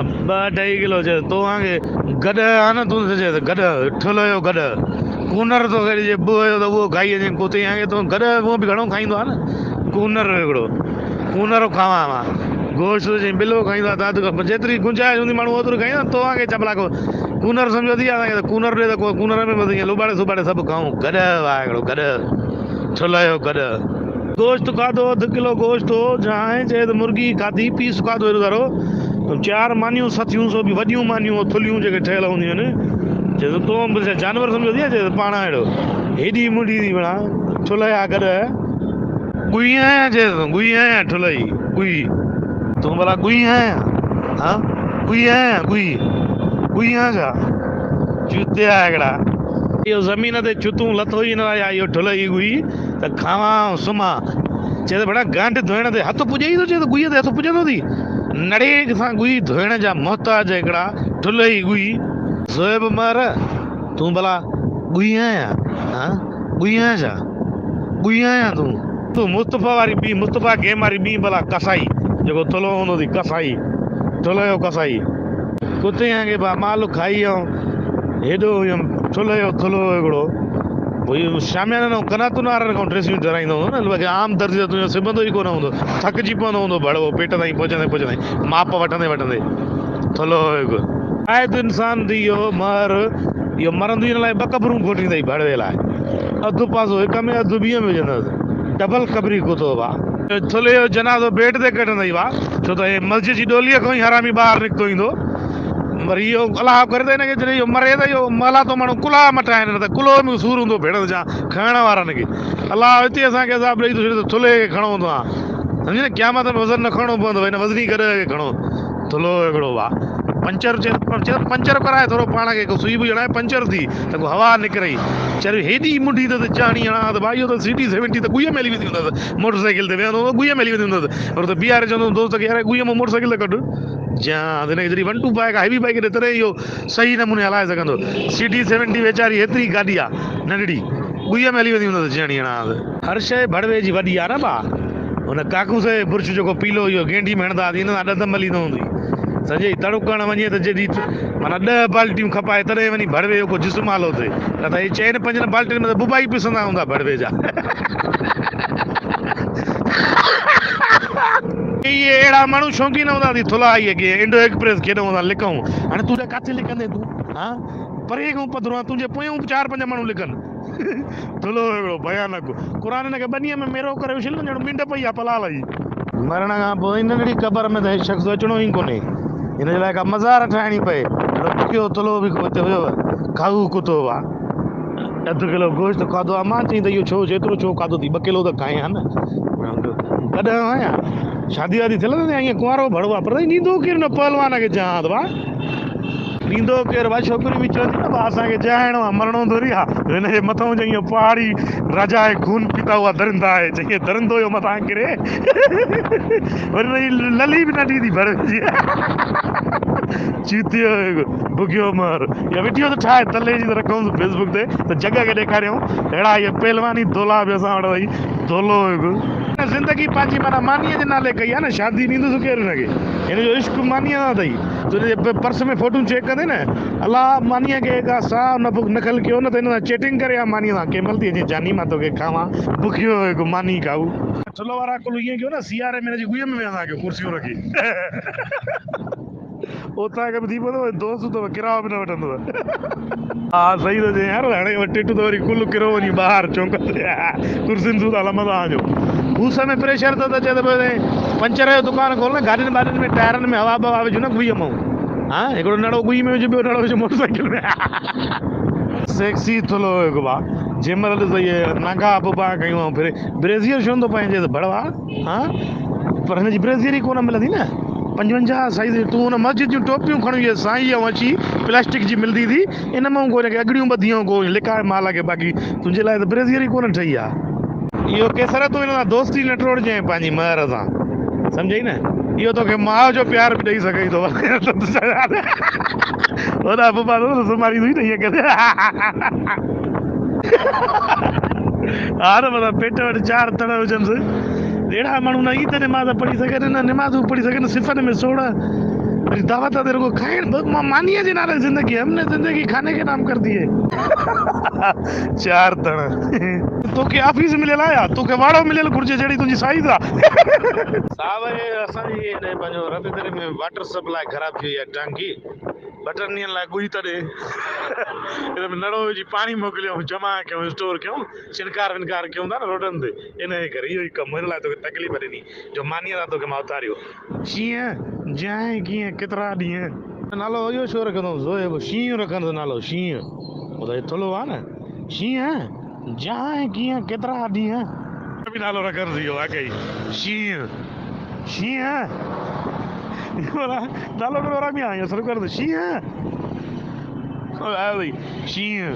2-2.5 kilo चए तव्हांखे गॾु आहे न तूं चए गॾु ठुलो जो गॾु कूनर थो करे जे बुयो त उहो खाई वञे कुते आगे तो गॾु उहो बि घणो खाईंदो आहे न कूनर हिकिड़ो कूनर खावां मां गोश्त चई बिलो खाईंदो आहे दादू जेतिरी गुंजाइश हूंदी माण्हू ओतिरो खाईंदो तव्हांखे चपला को कूनर सम्झो थी आहे कूनर ॾे त कूनर में बि लुॿाड़े सुॿाड़े सभु खाऊं गॾु आहे हिकिड़ो गॾु ठुलो जो गॾु गोश्त खाधो 2 किलो गोश्त हो जहाँ चए त मुर्गी खाधी पीस खाधो हेॾो सारो 4 मानियूं सथियूं सो बि वॾियूं मानियूं थुलियूं जेके ठहियल हूंदियूं आहिनि चए तो जानवर सम्झो थी चए पाण अहिड़ो हेॾी मुंडी थी वणा ठुल जा गॾु गुई आहियां चए तो गुई आहियां ठुल जी गुई तूं भला गुई आहियां हा गुई आहियां गुई आहियां छा चूते आहे हिकिड़ा इहो ज़मीन ते चुतूं लथो ई न आया इहो ठुल जी गुई त खावां सुम्हां चए त भेण गांठ धोइण ते हथु पुॼे ई थो चए त गुईअ ते हथु पुॼंदो थी नड़े सां गुई धोइण जा मोहताज हिकिड़ा ठुल जी गुई ज़ोएब मर तूं भला गुई आहियां हा गुई आहियां छा गुई आहियां तूं मुस्तफ़ा वारी ॿी मुस्तफ़ा गेम वारी ॿी भला कसाई जेको थुलो हूंदो थी कसाई ठुल जो कसाई कुते आगे माल खाई हेॾो ठुल जो थुलो हिकिड़ो भई शामियाने न कनातुन वारनि खां ड्रेसियूं ठाराईंदो हूंदो न बाक़ी आम दर्जी त तुंहिंजो सिबंदो ई कोन हूंदो थकिजी पवंदो हूंदो भड़वो पेट ताईं पहुचंदे माप वठंदे थुलो हिकु आहे त इंसान थी इहो मर इहो मरंदी हिन लाइ 2 क़बरूं खोटींदई भड़वे लाइ अधु पासो हिक में अधु ॿीअ में विझंदसि डबल क़बरी कुतो वाह थुले जो जनाज़ो बेड ते कढंदई वाह छो त हे मस्जिद जी डोलीअ खां ई हरामी ॿाहिरि निकितो ईंदो वरी इहो अलाह करे त हिनखे जॾहिं इहो मरे त इहो मला तो माण्हू कुला मटाइनि न त कुलो में सूर हूंदो भेण जा खाइण वारनि खे अलाह हिते असांखे हिसाब ॾेई थो छॾे त थुले खे खणो हूंदो आहे सम्झे न क़यामत में वज़न न खणणो पवंदो हिन वज़नी गॾु खे खणो थुलो हिकिड़ो वाह पंचर कराए थोरो पाण खे को सुई बि हणाए पंचर थी त को हवा निकिरई चल हेॾी मुंडी त चाणी हणा त भाई इहो त सिटी 70 त गुईअ में हली वेंदी हूंदसि मोटरसाइकिल ते वेहंदो गुईअ में हली वेंदी हूंदसि और त बीहारे चवंदो दोस्त खे यार गुईअ मां मोटरसाइकिल त कढ जा हिनखे जॾहिं 1 2 बाइक हैवी बाइक ते तॾहिं इहो सही नमूने हलाए सघंदो सिटी 70 वेचारी हेतिरी गाॾी आहे नंढड़ी गुईअ में हली वेंदी हूंदसि चाणी हणा हर शइ भड़वे जी वॾी आहे न भाउ हुन काकूस जे बुर्श जेको पीलो इहो गेंडी में हणंदा हिन सां ॾंद मली न हूंदी सॼे तड़ो करणु वञे त जॾहिं माना 10 बाल्टियूं खपाए तॾहिं वञी भड़वे जो को जिस्म आलो थिए न त हे 4-5 बाल्टियुनि में त बुबाई पिसंदा हूंदा भड़वे जा इहे अहिड़ा माण्हू शौक़ीन हूंदा थी थुला इहे के इंडो एक्सप्रेस केॾो हूंदा लिखूं हाणे तूं किथे लिखंदे तूं हा परे खां पधरो आहे तुंहिंजे पोयां 4-5 माण्हू लिखनि थुलो हिकिड़ो भयानक क़ुर हिनखे बनीअ में मेरो करे विछल न ॼण मिंड पई आहे पलाल जी मरण खां पोइ इन नंढड़ी क़बर में त शख़्स अचिणो ई कोन्हे हिन जे लाइ का मज़ार ठाहिणी पए बुकियो थुलो बि हिते हुयो खाऊ कुतो आहे 2 किलो गोश्त खाधो आहे मां चई त इहो छो जेतिरो छो खाधो अथई 2 किलो त खाए हा न गॾु आहियां शादी वादी थियल न ईअं कुंवारो भड़ो आहे पर नींदो केरु न पहलवान खे जहां भाउ नींदो केरु भाई छोकिरियूं बि चवंदी न भाउ असांखे जहाइणो आहे मरणो थोरी आहे हिनजे मथां चई पहाड़ी राजा आहे खून पीता हुआ दरिंदा आहे चई दरिंदो हुयो मथां किरे वरी लली बि नंढी थी भरे चीतियो बुगियो मर या वीडियो त ठाहे तले जी त रखूं फेसबुक ते त जॻह खे ॾेखारियूं अहिड़ा इहे पहलवानी दोला बि असां वटि वई दोलो ज़िंदगी पंहिंजी माना मानीअ जे नाले कई आहे न शादी ॾींदुसि केरु हिनखे हिनजो इश्क मानीअ सां अथई तुंहिंजे पर्स में फोटू चेक कंदे न अलाह मानीअ खे का साह नकल कयो न त हिन सां चैटिंग करे आहे मानीअ सां कंहिं महिल थी अचे जानी मां तोखे खावां बुखियो हिकु मानी खाऊ थुलो वारा कुल ईअं कयो न सियारे में हिनजी गुईअ में वेहंदा कयो कुर्सियूं रखी उतां खे बि थी पवंदो दोस्त त किरायो बि न वठंदो हा सही थो चई यार हाणे टिटू त वरी कुल किरो वञी ॿाहिरि चौंक ते कुर्सियुनि सूं था लमंदा वञो हूस में प्रेशर थो त चए त पंचर जो दुकानु खोल न गाॾियुनि वाॾियुनि में टायरनि में हवा बवा विझो न गुईअ मां हा हिकिड़ो नड़ो गुई में विझो ॿियो नड़ो विझो मोटरसाइकिल में सेक्सी थुलो हिकु भाउ जंहिं महिल ॾिसो इहे नंगा बुबा कयूं ब्रेज़ियर छो थो पंहिंजे त भड़वा हा पर हिनजी ब्रेज़ियर ई कोन मिलंदी न 55 साइज़ तूं हुन मस्जिद जूं टोपियूं खणी साईं ऐं अची प्लास्टिक जी मिलंदी थी इन मां को हिनखे अॻड़ियूं ॿधियूं को लिकाए माल खे बाक़ी तुंहिंजे लाइ त ब्रेज़ियर ई कोन ठही आहे इहो केसर तूं हिन सां दोस्ती न टोड़जांइ पंहिंजी महर सां सम्झई न इहो तोखे माउ जो प्यार बि ॾेई सघई थो वॾा बुबा सुमारी हुई न ईअं करे हा न मतिलबु पेट वटि 4 तड़ हुजनिसि अहिड़ा माण्हू न ई त निमाज़ पढ़ी सघनि न निमाज़ूं पढ़ी सघनि सिफ़नि में 16 मेरी दावत है तेरे को खाए मानिए जी नारे जिंदगी हमने जिंदगी खाने के नाम कर दिए। चार तण तो के ऑफिस मिले या तो के वाड़ो मिले घुर्जे जड़ी तुझी साइज आ साहब ये असांजी ने पंहिंजो रंधिणे में वाटर सप्लाई ख़राब थी है टांकी बटर ॾींहंनि लाइ ॻुई तॾहिं इन में नड़ो विझी पाणी मोकिलियो जमा कयूं स्टोर कयूं छिनकार विनकार कयूं था न रोडनि ते इन जे करे इहो ई कमु हिन लाइ तोखे तकलीफ़ ॾिनी जो मानीअ लाइ तोखे मां उतारियो शींहं जाए कीअं केतिरा ॾींहं नालो इहो छो रखंदो ज़ोएब शींहं रखंदो नालो शींहं हो त थुलो आहे न शींहं जाए कीअं केतिरा ॾींहं बि नालो रखंदो इहो वाकई शींहं शींहं नालो कहिड़ो रखी आहियां शुरू कर शींहं शींहं